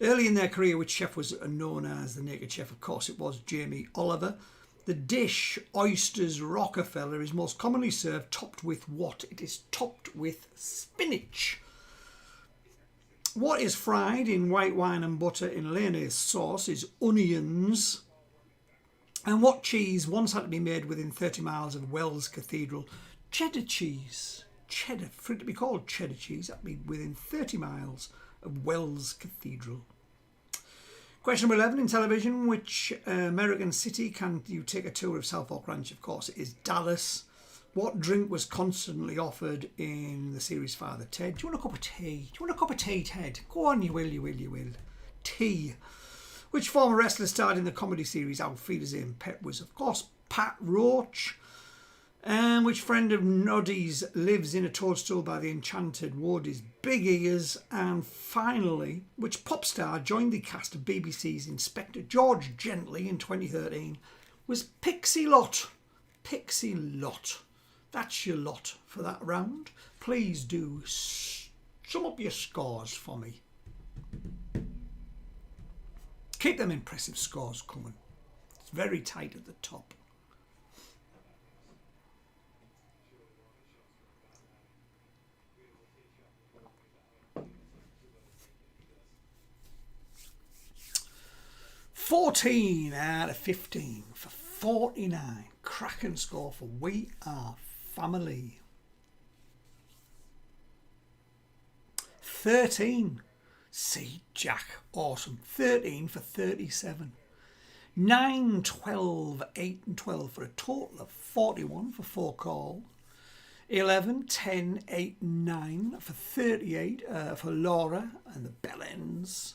Early in their career, which chef was known as the Naked Chef? Of course, it was Jamie Oliver. The dish, oysters Rockefeller, is most commonly served topped with what? It is topped with spinach. What is fried in white wine and butter in Lyonnaise sauce is onions. And what cheese once had to be made within 30 miles of Wells Cathedral? Cheddar cheese. Cheddar. For it to be called cheddar cheese, that would be within 30 miles of Wells Cathedral. Question number 11 in television. Which American city can you take a tour of South Fork Ranch? Of course, it is Dallas. What drink was constantly offered in the series Father Ted? Do you want a cup of tea? Do you want a cup of tea, Ted? Go on, you will. Tea. Which former wrestler starred in the comedy series Outfielder's Aim Pet? Was, of course, Pat Roach. And which friend of Noddy's lives in a toadstool by the Enchanted Wood is Big Ears. And finally, which pop star joined the cast of BBC's Inspector George Gently in 2013 was Pixie Lott. Pixie Lott. That's your lot for that round. Please do sum up your scores for me. Keep them impressive scores coming. It's very tight at the top. $14 out of 15 for 49. Cracking score for We Are Family. 13. See Jack. Awesome. 13 for 37. 9, 12, 8 and 12 for a total of 41 for 4 calls. 11, 10, 8 and 9 for 38 for Laura and the Bellends.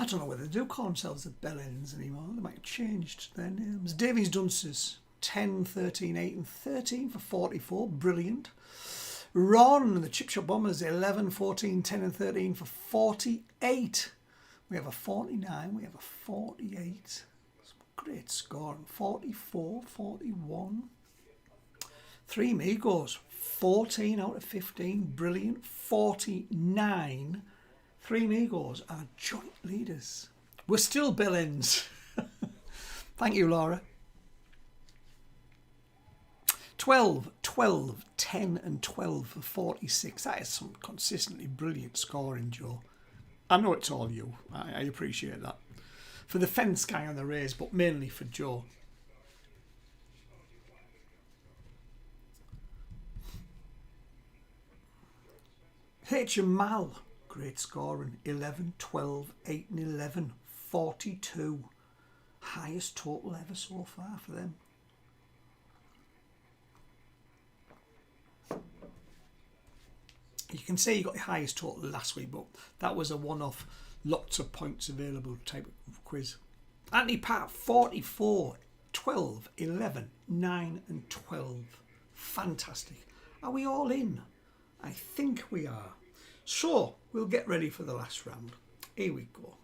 I don't know whether they do call themselves the Bellends anymore. They might have changed their names. Davies Dunces, 10, 13, 8 and 13 for 44. Brilliant. Ron and the Chip Shop Bombers, 11, 14, 10 and 13 for 48. We have a 49, we have a 48. Great score. 44, 41. Three Migos, 14 out of 15. Brilliant. 49. Three Migos are joint leaders. We're still Bellends. Thank you, Laura. 12, 12, 10 and 12 for 46. That is some consistently brilliant scoring, Joe. I know it's all you. I appreciate that. For the fence guy on the race, but mainly for Joe. H and Mal. Great scoring. 11, 12, 8 and 11. 42. Highest total ever so far for them. You can say you got the highest total last week, but that was a one-off, lots of points available type of quiz. Anthony Pat, 44, 12, 11, 9 and 12. Fantastic. Are we all in? I think we are. So, we'll get ready for the last round. Here we go.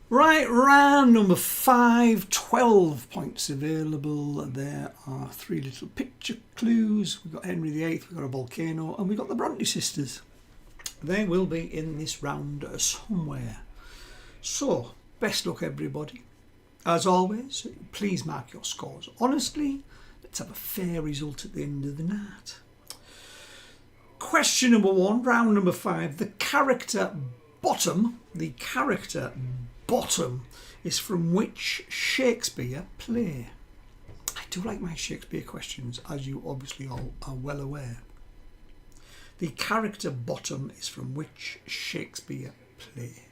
Right, round number 5, 12 points available. There are 3 little picture clues. We've got Henry VIII, we've got a volcano, and we've got the Bronte sisters. They will be in this round somewhere. So, best luck everybody. As always, please mark your scores honestly. Let's have a fair result at the end of the night. Question number 1, round number 5. The character bottom is from which Shakespeare play? I do like my Shakespeare questions, as you obviously all are well aware. The character bottom is from which Shakespeare play?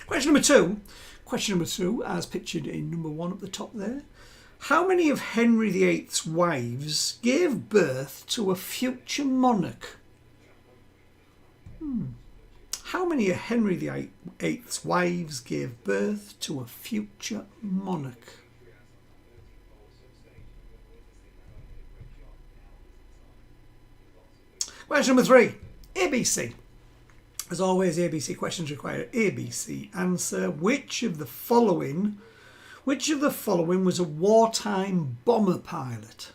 Question number 2. Question number 2, as pictured in number 1 at the top there. How many of Henry VIII's wives gave birth to a future monarch? How many of Henry VIII's wives gave birth to a future monarch? Question number 3, ABC. As always, ABC questions require ABC answer. Which of the following was a wartime bomber pilot?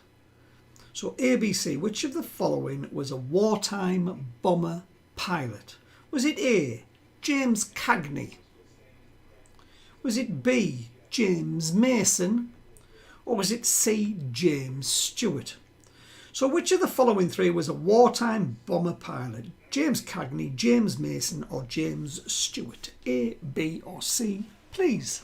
So ABC, which of the following was a wartime bomber pilot? Was it A, James Cagney? Was it B, James Mason? Or was it C, James Stewart? So which of the following 3 was a wartime bomber pilot? James Cagney, James Mason or James Stewart? A, B or C, please.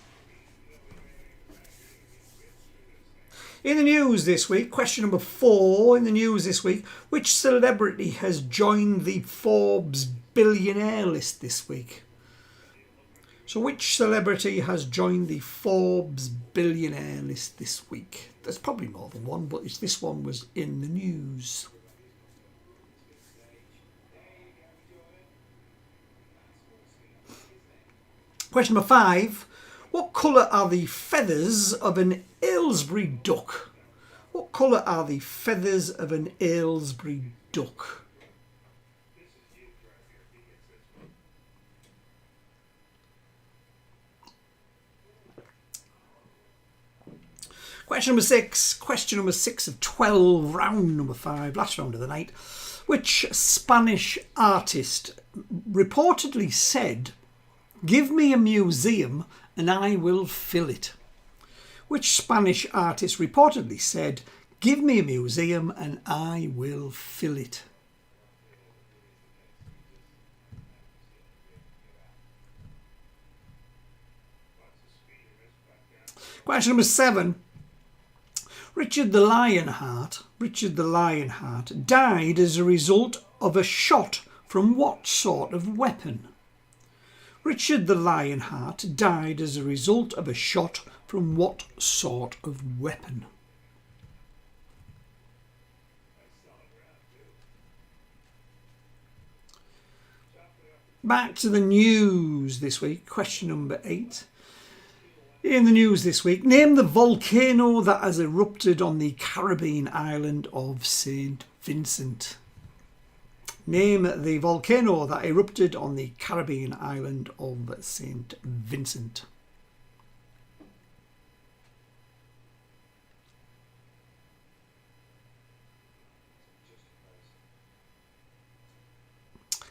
In the news this week, question number 4, in the news this week, which celebrity has joined the Forbes billionaire list this week? So which celebrity has joined the Forbes billionaire list this week? There's probably more than one, but this one was in the news. Question number 5. What colour are the feathers of an Aylesbury duck? What colour are the feathers of an Aylesbury duck? Question number 6. Question number 6 of 12, round number 5, last round of the night. Which Spanish artist reportedly said, "Give me a museum and I will fill it"? Which Spanish artist reportedly said, "Give me a museum and I will fill it"? Question number 7. Richard the Lionheart died as a result of a shot from what sort of weapon? Richard the Lionheart died as a result of a shot from what sort of weapon? Back to the news this week. Question number 8. In the news this week, name the volcano that has erupted on the Caribbean island of St. Vincent. Name the volcano that erupted on the Caribbean island of St. Vincent.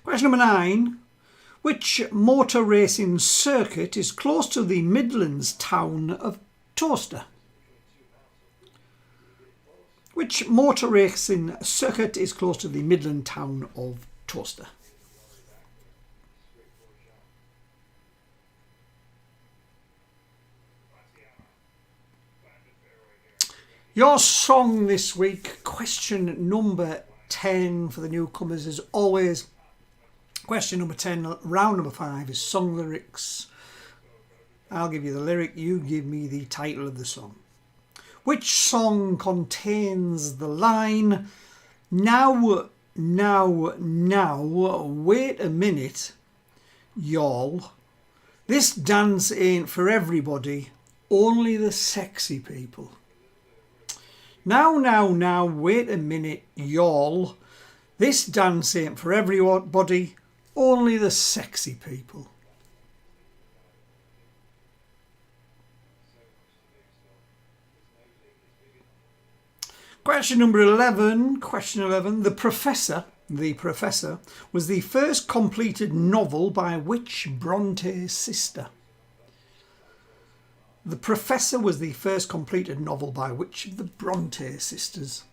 Question number 9. Which motor racing circuit is close to the Midlands town of Towcester? Which motor racing circuit is close to the Midland town of Towcester? Your song this week, question number 10 for the newcomers as always. Question number 10, round number 5 is song lyrics. I'll give you the lyric, you give me the title of the song. Which song contains the line, now, wait a minute, y'all. This dance ain't for everybody, only the sexy people. Now, wait a minute, y'all. This dance ain't for everybody, only the sexy people. Question number 11. Question 11. The professor The Professor was the first completed novel by which Bronte sister? The Professor was the first completed novel by which of the Bronte sisters?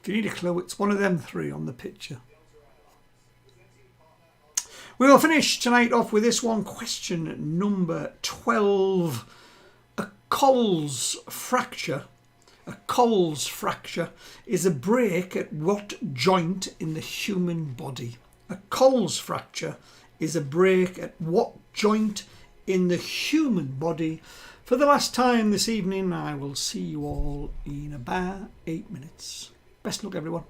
If you need a clue, it's one of them three on the picture. We will finish tonight off with this one. Question number 12. A Coles fracture is a break at what joint in the human body? A Coles fracture is a break at what joint in the human body? For the last time this evening, I will see you all in about 8 minutes. Best luck, everyone.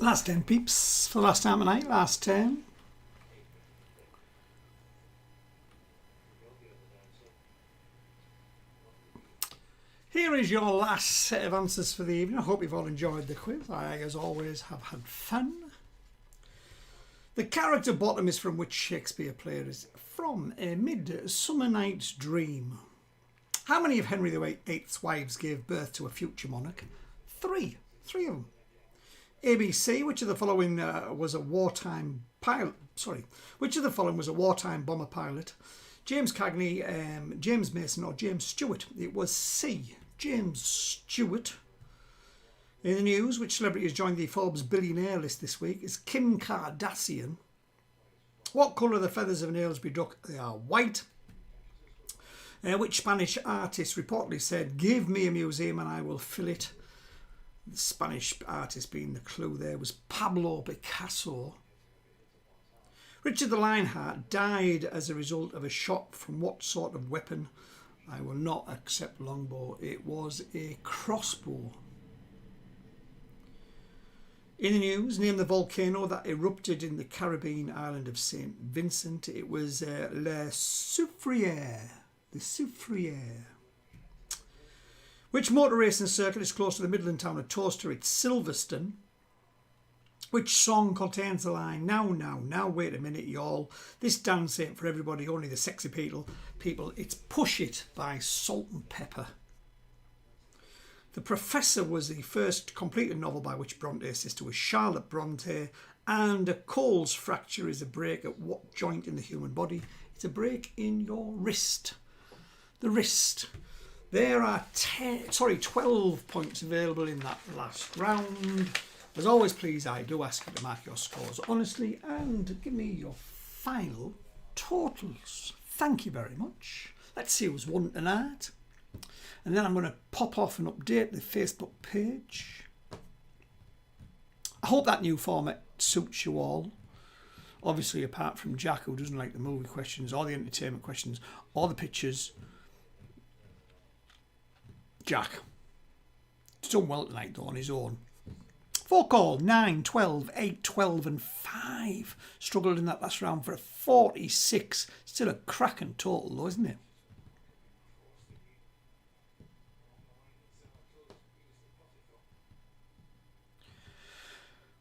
Last 10 peeps for the last time tonight. Last 10. Here is your last set of answers for the evening. I hope you've all enjoyed the quiz. I, as always, have had fun. The character bottom is from which Shakespeare play? It is from A Midsummer Night's Dream. How many of Henry VIII's wives gave birth to a future monarch? 3. 3 of them. ABC, which of the following was a wartime pilot? Sorry, which of the following was a wartime bomber pilot? James Cagney, James Mason, or James Stewart? It was C. James Stewart. In the news, which celebrity has joined the Forbes billionaire list this week? Is Kim Kardashian. What colour are the feathers of an Aylesbury duck? They are white. Which Spanish artist reportedly said, "Give me a museum and I will fill it"? The Spanish artist being the clue there was Pablo Picasso. Richard the Lionheart died as a result of a shot from what sort of weapon? I will not accept longbow. It was a crossbow. In the news, name the volcano that erupted in the Caribbean island of St. Vincent. It was Le Soufriere. The Soufriere. Which motor racing circuit is close to the Midland town of Towcester? It's Silverstone. Which song contains the line, "Now, now, now, wait a minute, y'all. This dance ain't for everybody, only the sexy people. It's Push It by Salt and Pepper. The Professor was the first completed novel by which Bronte's sister was Charlotte Bronte. And a Cole's fracture is a break at what joint in the human body? It's a break in your wrist. The wrist. There are 12 points available in that last round. As always, please, I do ask you to mark your scores honestly and give me your final totals. Thank you very much. Let's see who's won tonight. And then I'm going to pop off and update the Facebook page. I hope that new format suits you all. Obviously, apart from Jack, who doesn't like the movie questions or the entertainment questions or the pictures. Jack. He's done well tonight, though, on his own. 4 call, 9, 12, 8, 12 and 5. Struggled in that last round for a 46. Still a cracking total, though, isn't it?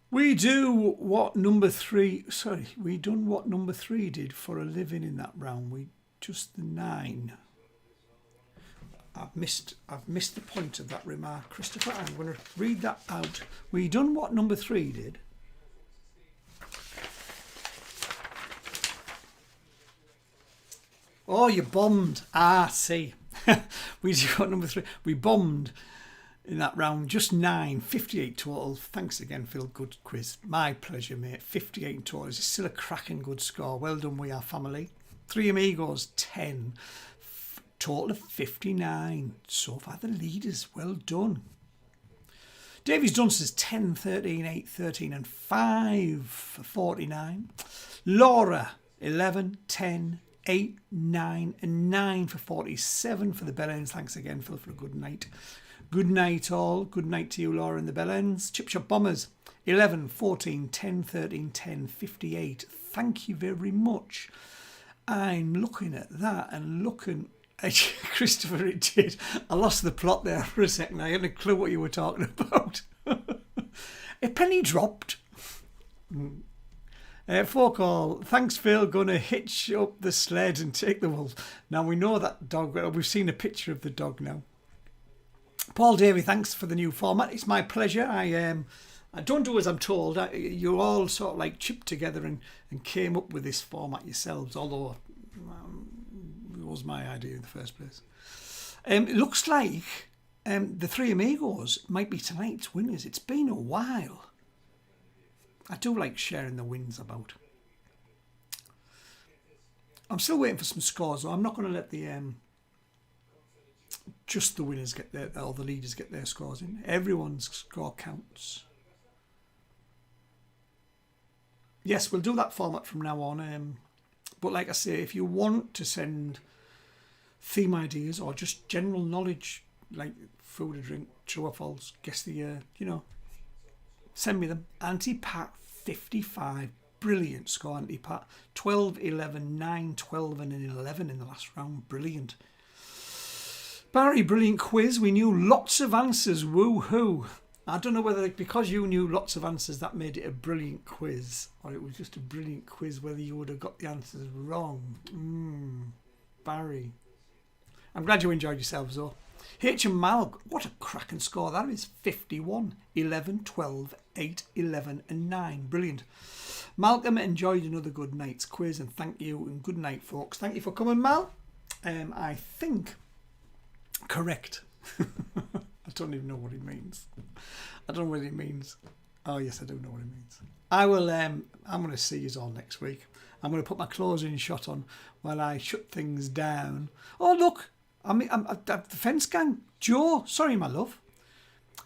We do what number 3... Sorry, we done what number 3 did for a living in that round. We just the 9. I've missed the point of that remark, Christopher. I'm going to read that out. We done what number 3 did. Oh, you bombed. Ah, see. We did what number 3. We bombed in that round. Just 9. 58 total. Thanks again, Phil. Good quiz. My pleasure, mate. 58 in total. It's still a cracking good score. Well done, we are family. 3 amigos, 10. Total of 59. So far the leaders. Well done. Davies Dunst's 10, 13, 8, 13 and 5 for 49. Laura 11, 10, 8, 9 and 9 for 47 for the Bellends. Thanks again, Phil, for a good night. Good night all. Good night to you, Laura and the Bellends. Chip Shop Bombers 11, 14, 10, 13, 10, 58. Thank you very much. I'm looking at that and looking... Christopher, it did. I lost the plot there for a second. I hadn't a clue what you were talking about. A penny dropped. 4 call. Thanks, Phil. Gonna hitch up the sled and take the wolf. Now we know that dog. We've seen a picture of the dog now. Paul Davey, thanks for the new format. It's my pleasure. I don't do as I'm told. You all sort of like chipped together and came up with this format yourselves, although it was my idea in the first place. It looks like the 3 amigos might be tonight's winners. It's been a while. I do like sharing the wins about. I'm still waiting for some scores, though. I'm not going to let the just the winners get their, or the leaders get their scores in. Everyone's score counts. Yes, we'll do that format from now on. But like I say, if you want to send theme ideas or just general knowledge, like food or drink, true or false, guess the year, Send me them. Anti-Pat 55. Brilliant score, Anti-Pat. 12, 11, 9, 12 and an 11 in the last round. Brilliant. Barry, brilliant quiz. We knew lots of answers. Woo-hoo. I don't know whether because you knew lots of answers that made it a brilliant quiz, or it was just a brilliant quiz whether you would have got the answers wrong. Barry. I'm glad you enjoyed yourselves though. H and Mal, what a cracking score that is. 51, 11, 12, 8, 11 and 9. Brilliant. Malcolm enjoyed another good night's quiz and thank you and good night folks. Thank you for coming, Mal. I think correct. I don't even know what it means. I don't know what it means. Oh yes, I do know what it means. I will. I'm going to see you all next week. I'm going to put my closing shot on while I shut things down. Oh look, I'm the fence gang. Joe, sorry my love.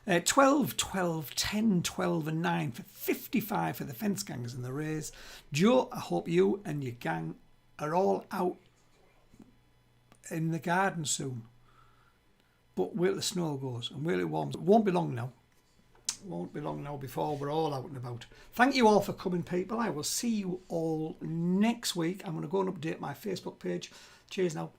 12, 12, 10, 12 and 9 for 55 for the fence gangers and the Rays. Joe, I hope you and your gang are all out in the garden soon. But wait till the snow goes and wait till it warms. It won't be long now. It won't be long now before we're all out and about. Thank you all for coming, people. I will see you all next week. I'm going to go and update my Facebook page. Cheers now.